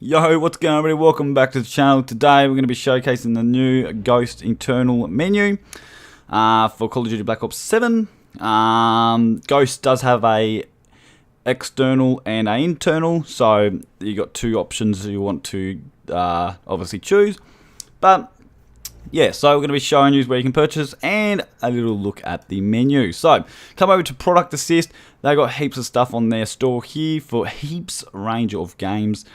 Yo, what's going on everybody? Welcome back to the channel. Today we're going to be showcasing the new Ghost internal menu for Call of Duty Black Ops 7. Ghost does have a external and a internal, so you got two options you want to obviously choose. But yeah, so we're going to be showing you where you can purchase and a little look at the menu. So come over to Product Assist. They've got heaps of stuff on their store here for heaps range of games.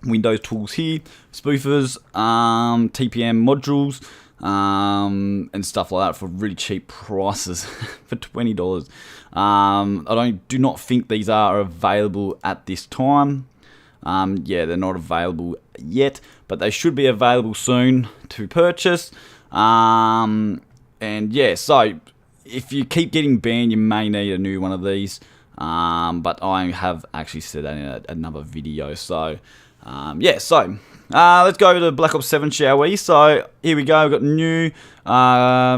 Windows tools here, spoofers, TPM modules, and stuff like that for really cheap prices for $20. I do not think these are available at this time. Yeah, they're not available yet, but they should be available soon to purchase. And yeah, so if you keep getting banned, you may need a new one of these. But I have actually said that in another video. So yeah, so let's go to Black Ops 7, shall we? So here we go. We've got new.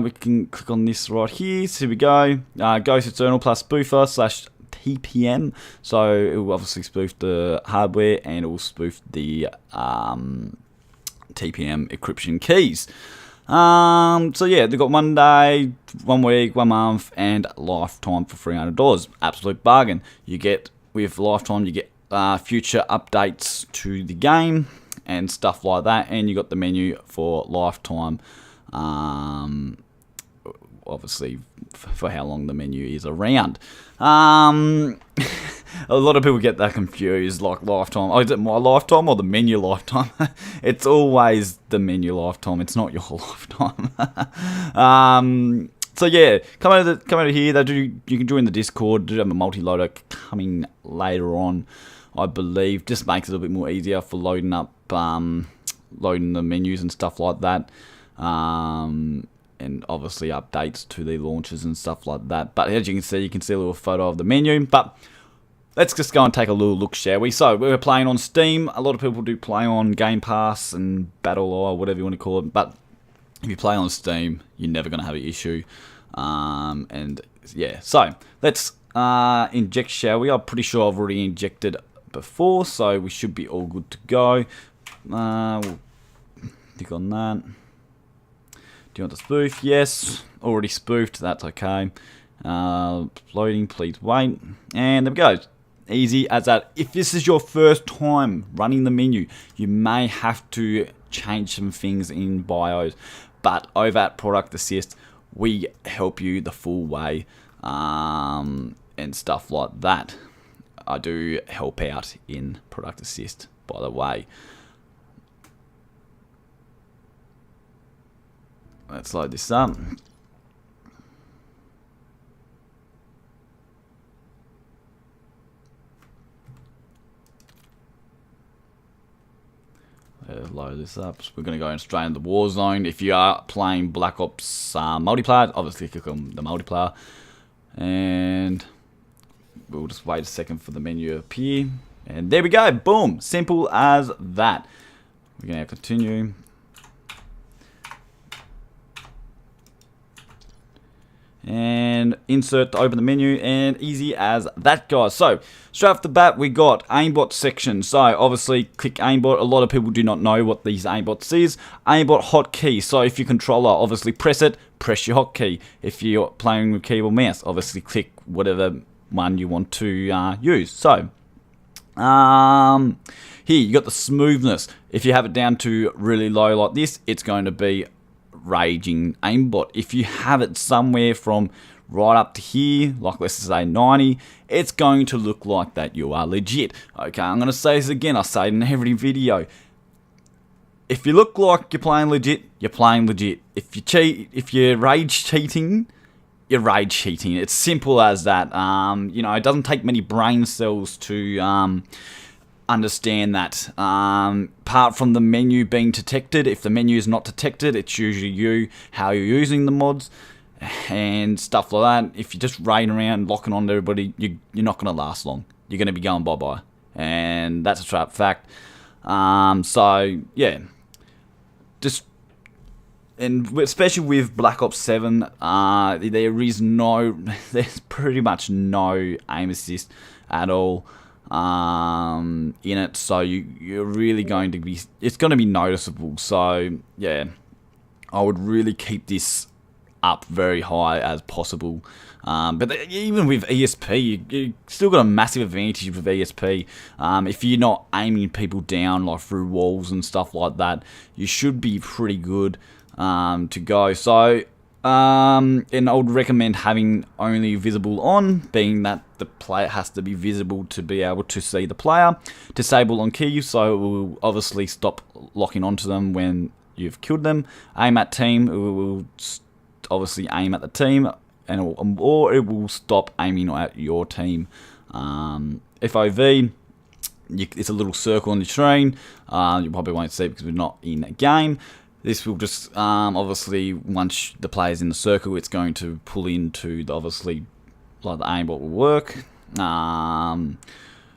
We can click on this right here. So here we go. Ghost Eternal plus spoofer / TPM. So it will obviously spoof the hardware and it will spoof the TPM encryption keys. So yeah, they've got 1 day, 1 week, 1 month, and lifetime for $300. Absolute bargain. You get, with lifetime, you get future updates to the game and stuff like that, and you got the menu for lifetime. Obviously, for how long the menu is around. A lot of people get that confused, like lifetime. Oh, is it my lifetime or the menu lifetime? It's always the menu lifetime. It's not your lifetime. So yeah, come over here. You can join the Discord. Do have a multi-loader coming later on, I believe. Just makes it a little bit more easier for loading up, loading the menus and stuff like that. And obviously updates to the launches and stuff like that. But as you can see a little photo of the menu. But let's just go and take a little look, shall we? So we're playing on Steam. A lot of people do play on Game Pass and Battle or whatever you want to call it. But if you play on Steam, you're never going to have an issue. And yeah, so let's inject, shall we? I'm pretty sure I've already injected before, so we should be all good to go. We'll click on that. Do you want to spoof? Yes. Already spoofed. That's okay. Loading, please wait. And there we go. Easy as that. If this is your first time running the menu, you may have to change some things in BIOS. But over at Product Assist, we help you the full way and stuff like that. I do help out in Product Assist, by the way. Let's load this up. Let's load this up. So we're going to go straight into the war zone. If you are playing Black Ops multiplayer, obviously click on the multiplayer. And we'll just wait a second for the menu to appear. And there we go. Boom. Simple as that. We're going to continue. And insert to open the menu, and easy as that, guys. So straight off the bat, we got aimbot section. So obviously click aimbot. A lot of people do not know what these aimbots is. Aimbot hotkey. So if your controller, obviously press it, press your hotkey. If you're playing with keyboard mouse, obviously click whatever one you want to use. So here you got the smoothness. If you have it down to really low like this, it's going to be raging aimbot. If you have it somewhere from right up to here, like let's say 90, it's going to look like that you are legit. Okay, I'm going to say this again. I say it in every video. If you look like you're playing legit, you're playing legit. If you cheat, if you're rage cheating, you're rage cheating. It's simple as that. You know, it doesn't take many brain cells to understand that. Apart from the menu being detected, if the menu is not detected, it's usually you, how you're using the mods and stuff like that. If you're just raiding around locking on to everybody, you're not going to last long. You're going to be going bye-bye, and that's a trap fact. So yeah, just, and especially with Black Ops 7, there's pretty much no aim assist at all. in it, so you're really going to be, it's going to be noticeable. So yeah, I would really keep this up very high as possible. But even with ESP, you still got a massive advantage with ESP. If you're not aiming people down like through walls and stuff like that, you should be pretty good to go. So and I would recommend having only visible on, being that the player has to be visible to be able to see the player. Disable on key, so it will obviously stop locking onto them when you've killed them. Aim at team, it will obviously aim at the team, and or it will stop aiming at your team. FOV, it's a little circle on the screen. You probably won't see it because we're not in a game. This will just, obviously, once the player's in the circle, it's going to pull into, obviously, like the aimbot will work.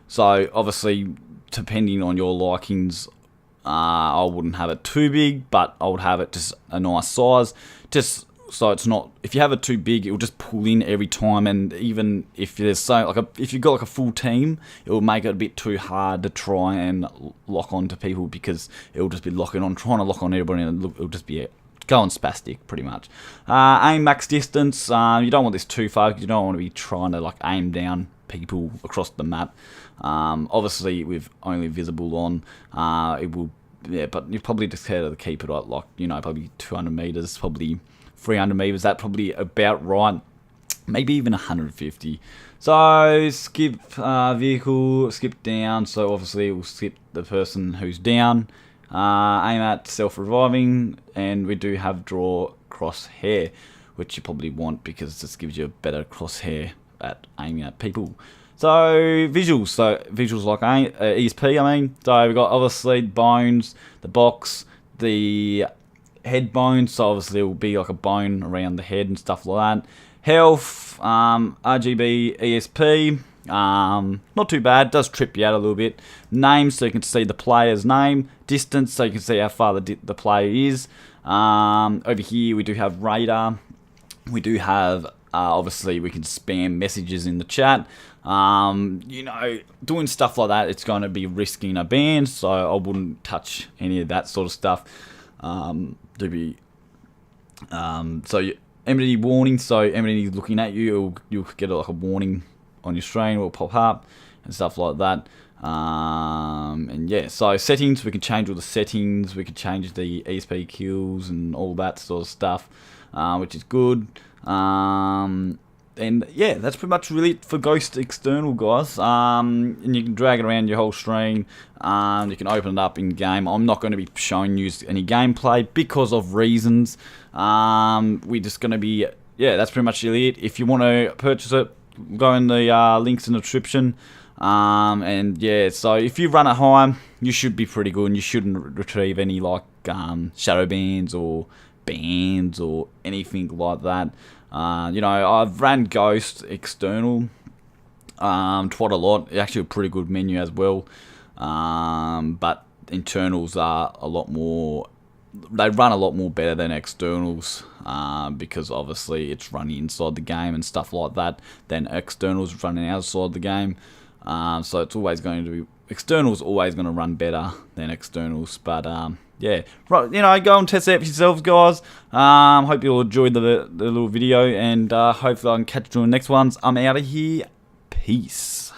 So, obviously, depending on your likings, I wouldn't have it too big, but I would have it just a nice size. Just so it's not, if you have it too big, it will just pull in every time, and even if there's if you've got like a full team, it will make it a bit too hard to try and lock on to people, because it will just be trying to lock on everybody, and it'll just be going spastic pretty much. Aim max distance, you don't want this too far, because you don't want to be trying to like aim down people across the map. Obviously with only visible on, it will, yeah, but you've probably just had to keep it at like, you know, probably 200 meters, probably 300 meters, that probably about right, maybe even 150. So skip vehicle, skip down, so obviously it will skip the person who's down. Aim at self-reviving, and we do have draw crosshair, which you probably want because this gives you a better crosshair at aiming at people. So visuals, like ESP, I mean. So we've got obviously bones, the box, the head bone, so obviously it will be like a bone around the head and stuff like that. Health, RGB, ESP, not too bad, does trip you out a little bit. Name, so you can see the player's name. Distance, so you can see how far the player is. Over here we do have radar. We do have, obviously we can spam messages in the chat. You know, doing stuff like that, it's going to be risking a ban, so I wouldn't touch any of that sort of stuff. So enemy warning, so enemy looking at you, you'll get like a warning on your screen, will pop up and stuff like that. And yeah, so settings, we can change all the settings, we can change the ESP kills and all that sort of stuff, which is good. And yeah, that's pretty much really it for Ghost External, guys. And you can drag it around your whole screen. You can open it up in game. I'm not going to be showing you any gameplay because of reasons. We're just going to be, yeah, that's pretty much really it. If you want to purchase it, go in the links in the description. And yeah, so if you run it high, you should be pretty good, and you shouldn't retrieve any like shadow bans or anything like that. You know, I've ran Ghost External quite a lot. It's actually a pretty good menu as well. But internals are a lot more, they run a lot more better than externals, because obviously it's running inside the game and stuff like that than externals running outside the game. So it's always going to be, externals always going to run better than externals. But yeah, right, you know, go and test it out for yourselves, guys. Hope you all enjoyed the little video, and hopefully I can catch you in the next ones. I'm out of here. Peace.